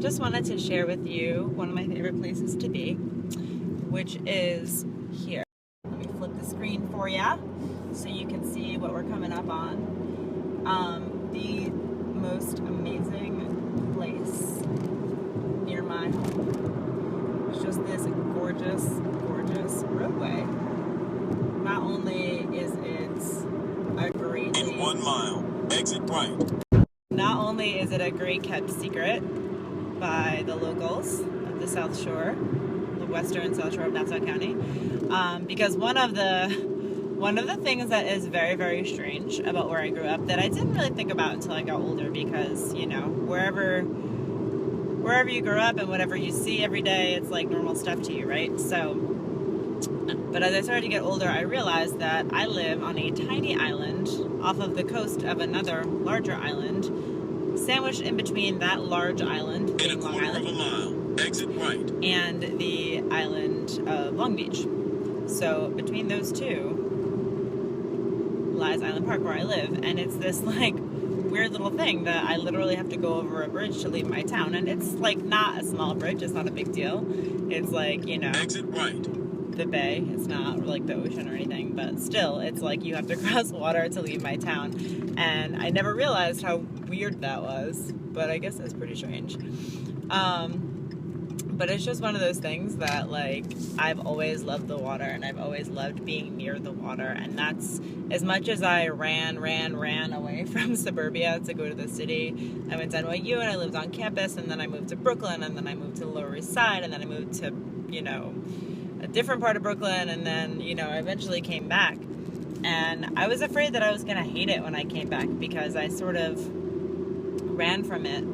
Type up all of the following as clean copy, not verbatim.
just wanted to share with you one of my favorite places to be, which is here. Let me flip the screen for you so you can see what we're coming up on. The most amazing place near my home. It's just this gorgeous, gorgeous roadway. Not only is it a great... In 1 mile, exit right. Not only is it a great kept secret by the locals of the South Shore, the western South Shore of Nassau County, because one of the things that is very, very strange about where I grew up that I didn't really think about until I got older, because, you know, wherever you grow up and whatever you see every day, it's like normal stuff to you, right? So, but as I started to get older, I realized that I live on a tiny island off of the coast of another larger island, sandwiched in between that large island, In a Long quarter Island, of a mile, exit right. and the island of Long Beach. So between those two lies Island Park, where I live, and it's this like weird little thing that I literally have to go over a bridge to leave my town, and it's like not a small bridge, it's not a big deal. It's like, you know, Exit right. the bay, it's not like the ocean or anything, but still, it's like you have to cross water to leave my town, and I never realized how weird that was, but I guess that's pretty strange. But it's just one of those things that, like, I've always loved the water, and I've always loved being near the water, and that's, as much as I ran away from suburbia to go to the city. I went to NYU, and I lived on campus, and then I moved to Brooklyn, and then I moved to the Lower East Side, and then I moved to, you know, a different part of Brooklyn, and then, you know, I eventually came back. And I was afraid that I was going to hate it when I came back, because I sort of ran from it,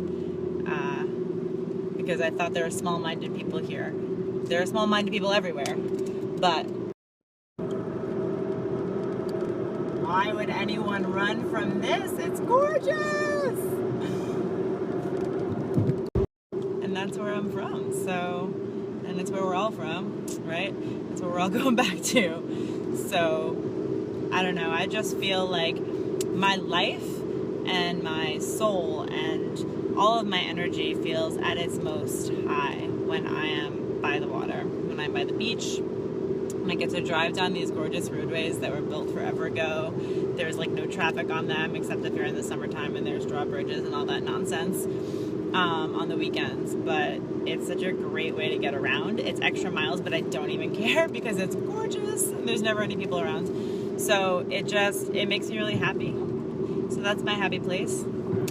because I thought there were small-minded people here. There are small-minded people everywhere, but why would anyone run from this? It's gorgeous! And that's where I'm from, so, and it's where we're all from, right? That's where we're all going back to. So, I don't know, I just feel like my life and my soul and all of my energy feels at its most high when I am by the water, when I'm by the beach, when I get to drive down these gorgeous roadways that were built forever ago. There's like no traffic on them, except if you're in the summertime and there's drawbridges and all that nonsense on the weekends. But it's such a great way to get around. It's extra miles, but I don't even care because it's gorgeous and there's never any people around. So it makes me really happy. So that's my happy place.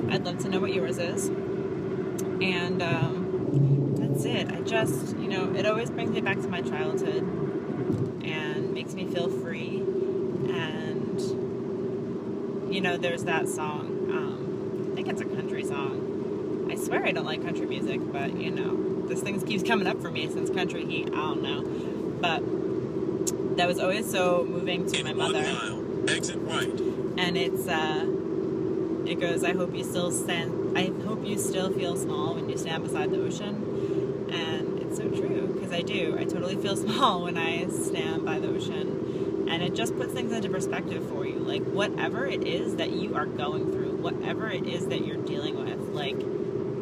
I'd love to know what yours is. And that's it. I just, you know, it always brings me back to my childhood and makes me feel free. And, you know, there's that song. I think it's a country song. I swear I don't like country music, but, you know, this thing keeps coming up for me since Country Heat. I don't know. But that was always so moving to my mother. In 1 mile, exit right. And it goes, I hope you still feel small when you stand beside the ocean. And it's so true, because I do. I totally feel small when I stand by the ocean. And it just puts things into perspective for you. Like, whatever it is that you are going through, whatever it is that you're dealing with, like,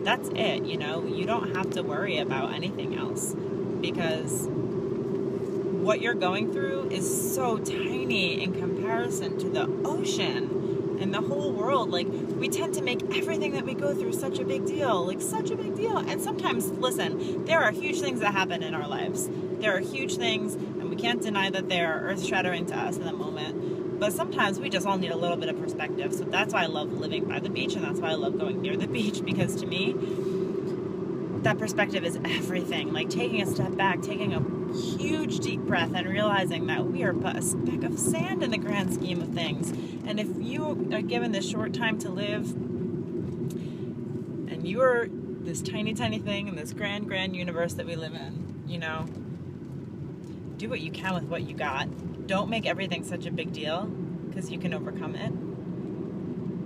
that's it, you know? You don't have to worry about anything else, because what you're going through is so tiny in comparison to the ocean and the whole world. Like, we tend to make everything that we go through such a big deal, like such a big deal. And sometimes, listen, there are huge things that happen in our lives. There are huge things, and we can't deny that they are earth-shattering to us in the moment. But sometimes we just all need a little bit of perspective. So that's why I love living by the beach, and that's why I love going near the beach, because to me, that perspective is everything. Like, taking a step back, taking a huge deep breath, and realizing that we are but a speck of sand in the grand scheme of things. And if you are given this short time to live, and you are this tiny, tiny thing in this grand, grand universe that we live in, you know, do what you can with what you got. Don't make everything such a big deal, because you can overcome it,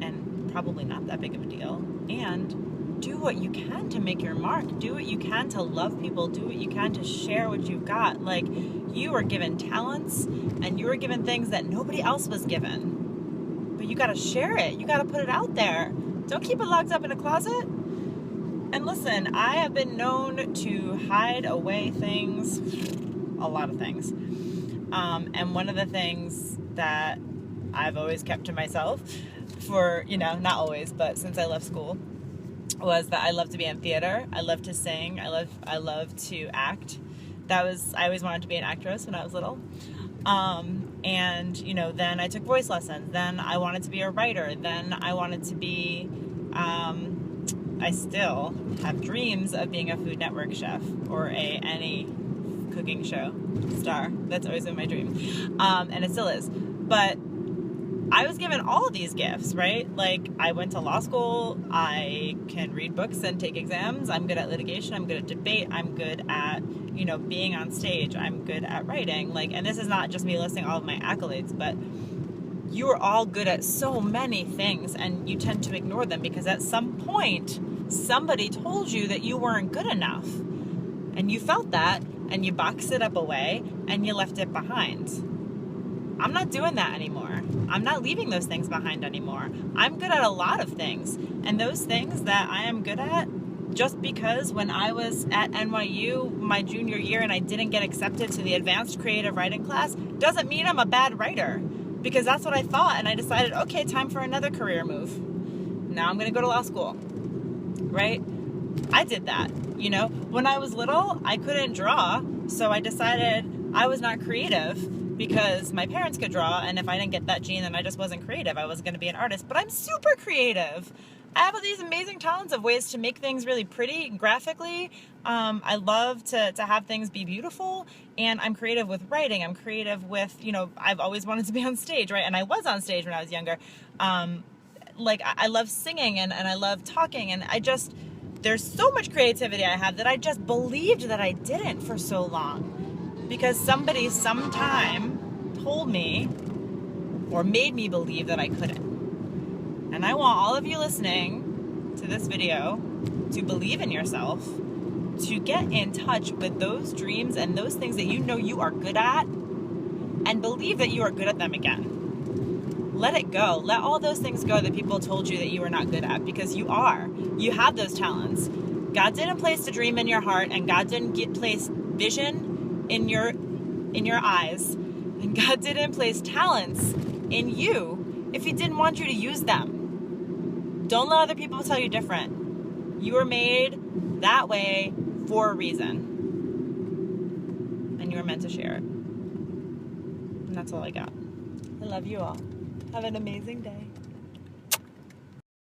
and probably not that big of a deal. And do what you can to make your mark. Do what you can to love people. Do what you can to share what you've got. Like, you were given talents, and you were given things that nobody else was given. But you gotta share it. You gotta put it out there. Don't keep it locked up in a closet. And listen, I have been known to hide away things, a lot of things. And one of the things that I've always kept to myself for, not always, but since I left school, was that I love to be in theater. I love to sing. I love to act. I always wanted to be an actress when I was little. And, then I took voice lessons. Then I wanted to be a writer. Then I wanted to be, I still have dreams of being a Food Network chef or any cooking show star. That's always been my dream. And it still is. But I was given all of these gifts, right? Like, I went to law school. I can read books and take exams. I'm good at litigation. I'm good at debate. I'm good at, being on stage. I'm good at writing. And this is not just me listing all of my accolades, but you are all good at so many things, and you tend to ignore them because at some point, somebody told you that you weren't good enough. And you felt that, and you boxed it up away, and you left it behind. I'm not doing that anymore. I'm not leaving those things behind anymore. I'm good at a lot of things. And those things that I am good at, just because when I was at NYU my junior year and I didn't get accepted to the advanced creative writing class, doesn't mean I'm a bad writer. Because that's what I thought, and I decided, okay, time for another career move. Now I'm going to go to law school. Right? I did that. When I was little, I couldn't draw, so I decided I was not creative because my parents could draw, and if I didn't get that gene, then I just wasn't creative. I wasn't going to be an artist, but I'm super creative. I have all these amazing talents of ways to make things really pretty graphically. I love to have things be beautiful, and I'm creative with writing. I'm creative with, I've always wanted to be on stage, right? And I was on stage when I was younger. I love singing and I love talking, and there's so much creativity I have that I just believed that I didn't for so long. Because somebody sometime told me or made me believe that I couldn't. And I want all of you listening to this video to believe in yourself, to get in touch with those dreams and those things that you are good at, and believe that you are good at them again. Let it go. Let all those things go that people told you that you were not good at, because you are. You have those talents. God didn't place a dream in your heart, and God didn't place vision in your eyes, and God didn't place talents in you if He didn't want you to use them. Don't let other people tell you different. You were made that way for a reason, and you were meant to share it. And that's all I got. I love you all. Have an amazing day.